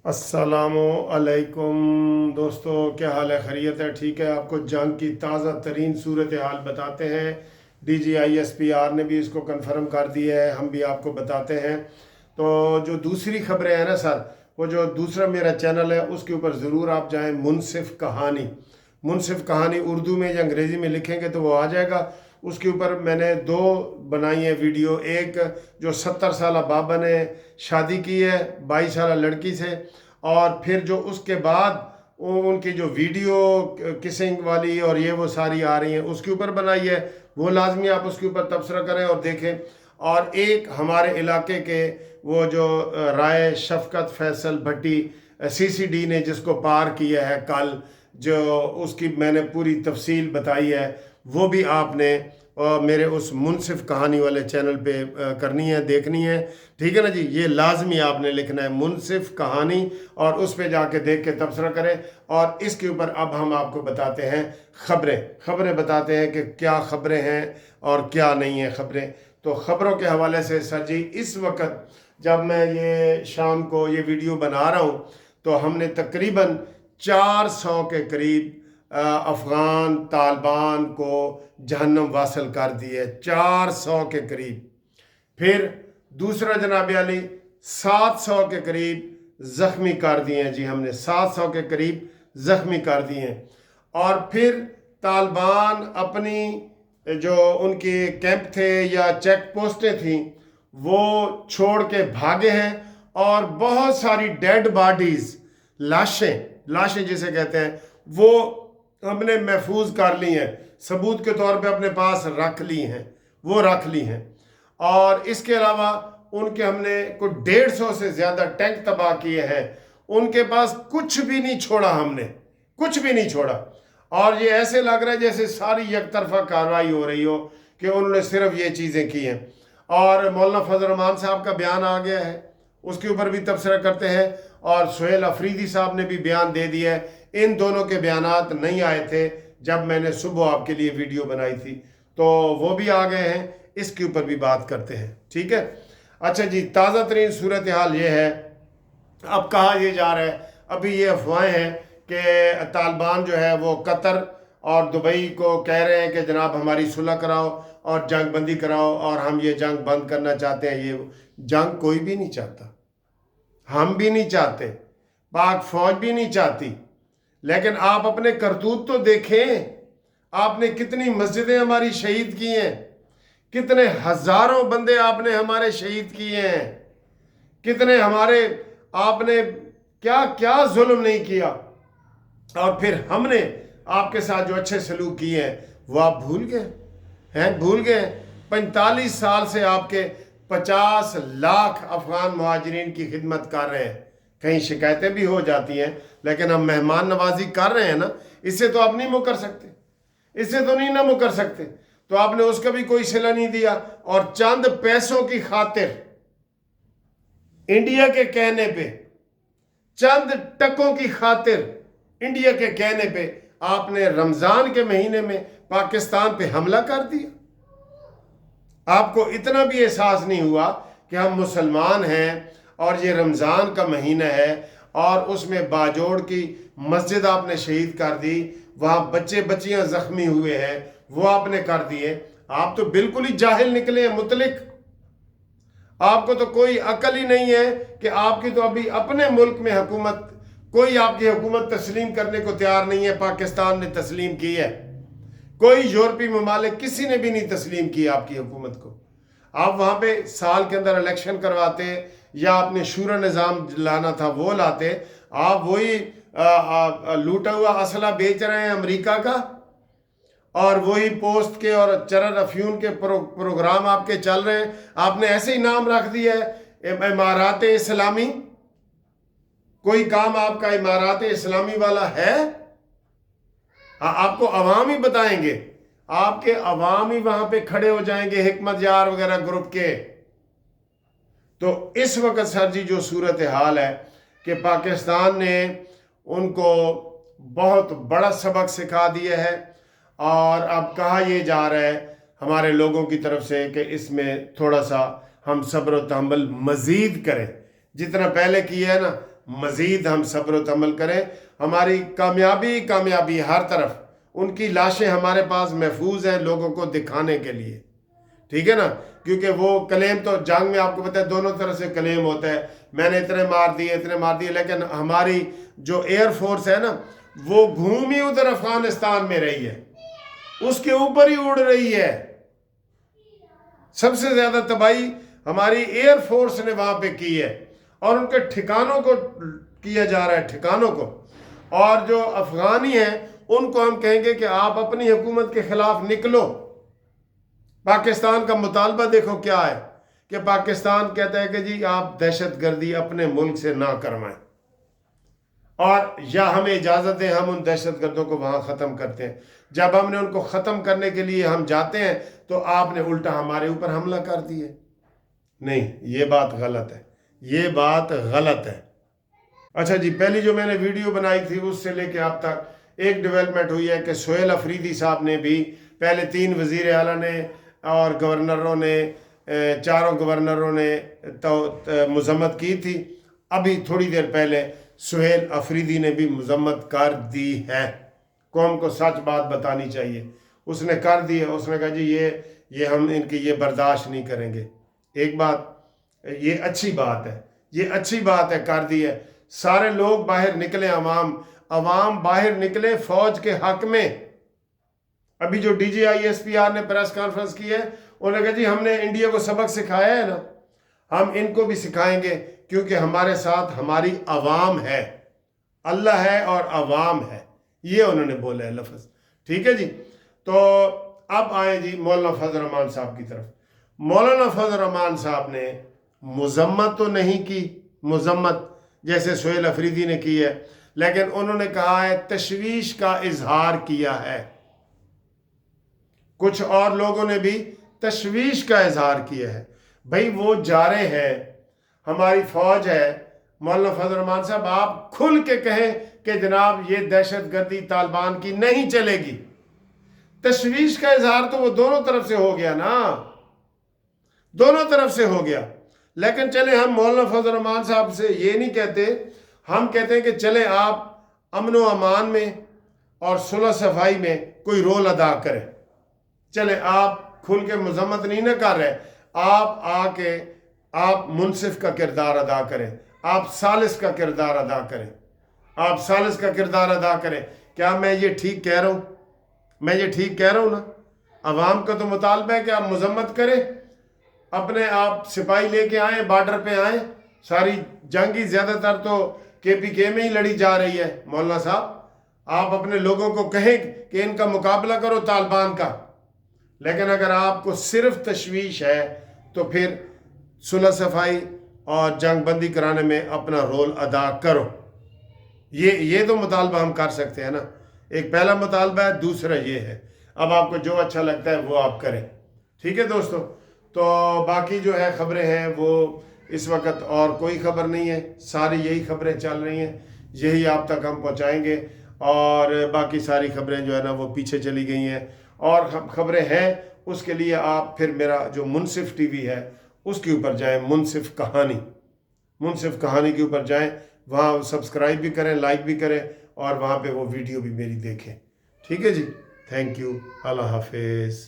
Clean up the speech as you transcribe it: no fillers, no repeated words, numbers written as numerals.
अस्सलामु अलैकुम दोस्तों, क्या हाल है? खैरियत है? ठीक है। आपको जंग की ताज़ा तरीन सूरत हाल बताते हैं। DGISPR ने भी इसको कंफर्म कर दिया है, हम भी आपको बताते हैं। तो जो दूसरी खबरें हैं ना सर, वो जो दूसरा मेरा चैनल है उसके ऊपर ज़रूर आप जाएं। मुनसिफ कहानी, मुनसिफ कहानी उर्दू में या अंग्रेज़ी में लिखेंगे तो वो आ जाएगा। उसके ऊपर मैंने दो बनाई है वीडियो। एक जो 70 साल बाबा ने शादी की है 22 साल लड़की से, और फिर जो उसके बाद उनकी जो वीडियो किसिंग वाली और ये वो सारी आ रही हैं उसके ऊपर बनाई है। वो लाजमी आप उसके ऊपर तबसरा करें और देखें। और एक हमारे इलाके के वो जो राय शफकत फैसल भट्टी CCD ने जिसको पार किया है कल, जो उसकी मैंने पूरी तफसील बताई है, वो भी आपने मेरे उस मुनसिफ कहानी वाले चैनल पे करनी है, देखनी है। ठीक है ना जी? ये लाजमी आपने लिखना है मुनसिफ कहानी, और उस पे जाके देख के तबसरा करें। और इसके ऊपर अब हम आपको बताते हैं खबरें बताते हैं कि क्या खबरें हैं और क्या नहीं है खबरें। तो खबरों के हवाले से सर जी, इस वक्त जब मैं ये शाम को ये वीडियो बना रहा हूँ तो हमने तकरीबन 400 के करीब अफ़गान तालिबान को जहन्नम वासल कर दी है, 400 के करीब। फिर दूसरा जनाब अली 700 के करीब ज़ख्मी कर दिए हैं जी, हमने 700 के करीब ज़ख्मी कर दिए हैं। और फिर तालिबान अपनी जो उनके कैंप थे या चेक पोस्टें थीं वो छोड़ के भागे हैं, और बहुत सारी डेड बॉडीज़, लाशें जिसे कहते हैं, वो हमने महफूज कर ली हैं, सबूत के तौर पे अपने पास रख ली हैं। और इसके अलावा उनके हमने कुछ 150 से ज़्यादा टैंक तबाह किए हैं। उनके पास कुछ भी नहीं छोड़ा, हमने कुछ भी नहीं छोड़ा। और ये ऐसे लग रहा है जैसे सारी यकतरफा कार्रवाई हो रही हो कि उन्होंने सिर्फ ये चीज़ें की हैं। और मौलाना फजल रहमान साहब का बयान आ गया है, उसके ऊपर भी तबसरा करते हैं। और सुहेल अफरीदी साहब ने भी बयान दे दिया है। इन दोनों के बयानात नहीं आए थे जब मैंने सुबह आपके लिए वीडियो बनाई थी, तो वो भी आ गए हैं, इसके ऊपर भी बात करते हैं। ठीक है? अच्छा जी, ताज़ा तरीन सूरत हाल ये है। अब कहा ये जा रहा है, अभी ये अफवाहें हैं कि तालिबान जो है वो कतर और दुबई को कह रहे हैं कि जनाब हमारी सुलह कराओ और जंग बंदी कराओ, और हम ये जंग बंद करना चाहते हैं। ये जंग कोई भी नहीं चाहता, हम भी नहीं चाहते, पाक फौज भी नहीं चाहती। लेकिन आप अपने करतूत तो देखें, आपने कितनी मस्जिदें हमारी शहीद की हैं, कितने हजारों बंदे आपने हमारे शहीद किए हैं, कितने हमारे आपने क्या क्या जुल्म नहीं किया। और फिर हमने आपके साथ जो अच्छे सलूक किए हैं वो आप भूल गए। 45 साल से आपके 50 लाख अफगान मुहाजिरीन की खिदमत कर रहे हैं। कहीं शिकायतें भी हो जाती हैं, लेकिन हम मेहमान नवाजी कर रहे हैं ना, इससे तो आप नहीं मुकर सकते, इससे तो नहीं ना मुकर सकते। तो आपने उसका भी कोई सिला नहीं दिया, और चंद पैसों की खातिर, इंडिया के कहने पे, चंद टकों की खातिर, इंडिया के कहने पे आपने रमजान के महीने में पाकिस्तान पे हमला कर दिया। आपको इतना भी एहसास नहीं हुआ कि हम मुसलमान हैं और ये रमज़ान का महीना है, और उसमें बाजोड़ की मस्जिद आपने शहीद कर दी, वहाँ बच्चे बच्चियाँ ज़ख्मी हुए हैं, वो आपने कर दिए। आप तो बिल्कुल ही जाहिल निकले हैं, मुतलिक। आपको तो कोई अकल ही नहीं है कि आपकी तो अभी अपने मुल्क में हुकूमत, कोई आपकी हुकूमत तस्लीम करने को तैयार नहीं है। पाकिस्तान ने तस्लीम की है, कोई यूरोपीय ममालिक किसी ने भी नहीं तस्लीम की आपकी हुकूमत को। आप वहाँ पे साल के अंदर इलेक्शन करवाते, या आपने शूरा निज़ाम लाना था वो लाते, आप वही लूटा हुआ असला बेच रहे हैं अमेरिका का, और वही पोस्ट के और चरर अफ्यून के प्रोग्राम आपके चल रहे हैं। आपने ऐसे ही नाम रख दिया है इमारात इस्लामी। कोई काम आपका इमारात इस्लामी वाला है? आपको अवाम ही बताएंगे, आपके अवाम ही वहां पे खड़े हो जाएंगे, हिकमत यार वगैरह ग्रुप के। तो इस वक्त सर जी जो सूरत हाल है कि पाकिस्तान ने उनको बहुत बड़ा सबक सिखा दिया है, और अब कहा यह जा रहा है हमारे लोगों की तरफ से कि इसमें थोड़ा सा हम सब्र व तहम्मुल मज़ीद करें। जितना पहले किया है ना, मज़ीद हम सब्र व तहम्मुल करें। हमारी कामयाबी हर तरफ, उनकी लाशें हमारे पास महफूज हैं लोगों को दिखाने के लिए, ठीक है ना। क्योंकि वो क्लेम तो जंग में आपको पता है दोनों तरफ से क्लेम होता है, मैंने इतने मार दिए, लेकिन हमारी जो एयर फोर्स है ना वो घूम ही उधर अफगानिस्तान में रही है, उसके ऊपर ही उड़ रही है। सबसे ज्यादा तबाही हमारी एयर फोर्स ने वहां पे की है और उनके ठिकानों को किया जा रहा है, ठिकानों को। और जो अफगानी हैं उनको हम कहेंगे कि आप अपनी हुकूमत के खिलाफ निकलो। पाकिस्तान का मुतालबा देखो क्या है कि पाकिस्तान कहता है कि जी आप दहशतगर्दी अपने मुल्क से ना करवाएं और या हमें इजाज़त दें, हम उन दहशतगर्दों को वहाँ ख़त्म करते हैं। जब हमने उनको ख़त्म करने के लिए हम जाते हैं तो आपने उल्टा हमारे ऊपर हमला कर दिए। नहीं, ये बात गलत है, ये बात गलत है। अच्छा जी, पहली जो मैंने वीडियो बनाई थी उससे लेके अब तक एक डेवलपमेंट हुई है कि सोहेल अफरीदी साहब ने भी पहले 3 वज़ीर आला ने और गवर्नरों ने, चारों गवर्नरों ने तो मजम्मत की थी। अभी थोड़ी देर पहले सोहेल अफरीदी ने भी मजम्मत कर दी है। कौम को सच बात बतानी चाहिए, उसने कर दी है। उसने कहा जी ये हम इनकी ये बर्दाश्त नहीं करेंगे। एक बात, ये अच्छी बात है, ये अच्छी बात है, कर दी है। सारे लोग बाहर निकले, अवाम बाहर निकले फौज के हक में। अभी जो DGISPR ने प्रेस कॉन्फ्रेंस की है, उन्होंने कहा जी हमने इंडिया को सबक सिखाया है ना, हम इनको भी सिखाएंगे, क्योंकि हमारे साथ हमारी अवाम है, अल्लाह है और अवाम है, ये उन्होंने बोला है लफ्ज़, ठीक है जी। तो अब आए जी मौलाना फजल रहमान साहब की तरफ। मौलाना फजल रहमान साहब ने मजम्मत तो नहीं की, मजम्मत जैसे सोहेल अफरीदी ने की है, लेकिन उन्होंने कहा है तशवीश का इजहार किया है। कुछ और लोगों ने भी तशवीश का इजहार किया है। भाई वो जा रहे हैं, हमारी फौज है। मौलाना फजल रहमान साहब आप खुल के कहें कि जनाब ये दहशतगर्दी तालिबान की नहीं चलेगी। तशवीश का इजहार तो वो दोनों तरफ से हो गया ना, दोनों तरफ से हो गया। लेकिन चले हम मौलाना फजल रहमान साहब से ये नहीं कहते, हम कहते हैं कि चले आप अमन व अमान में और सुलह सफाई में कोई रोल अदा करें। चले आप खुल के मजम्मत नहीं ना कर रहे, आप आके आप मुनसिफ का किरदार अदा करें, आप सालिस का किरदार अदा करें, आप सालिस का किरदार अदा करें। क्या मैं ये ठीक कह रहा हूँ? मैं ये ठीक कह रहा हूँ ना? अवाम का तो मुतालबा है कि आप मजम्मत करें, अपने आप सिपाही लेके आए, बॉर्डर पे आए। सारी जंगी ज़्यादातर तो KPK में ही लड़ी जा रही है। मौलाना साहब आप अपने लोगों को कहें कि इनका मुकाबला करो तालिबान का, लेकिन अगर आपको सिर्फ तशवीश है तो फिर सुलह सफाई और जंग बंदी कराने में अपना रोल अदा करो। ये तो मुतालबा हम कर सकते हैं ना। एक पहला मुतालबा है, दूसरा ये है। अब आपको जो अच्छा लगता है वो आप करें, ठीक है दोस्तों। तो बाकी जो है ख़बरें हैं वो इस वक्त और कोई ख़बर नहीं है, सारी यही ख़बरें चल रही हैं, यही आप तक हम पहुंचाएंगे। और बाकी सारी ख़बरें जो है ना वो पीछे चली गई हैं। और ख़बरें हैं उसके लिए आप फिर मेरा जो मुनसिफ TV है उसके ऊपर जाएं, मुनसिफ कहानी के ऊपर जाएं, वहाँ सब्सक्राइब भी करें, लाइक भी करें और वहाँ पे वो वीडियो भी मेरी देखें, ठीक है जी। थैंक यू, अल्लाह हाफिज़।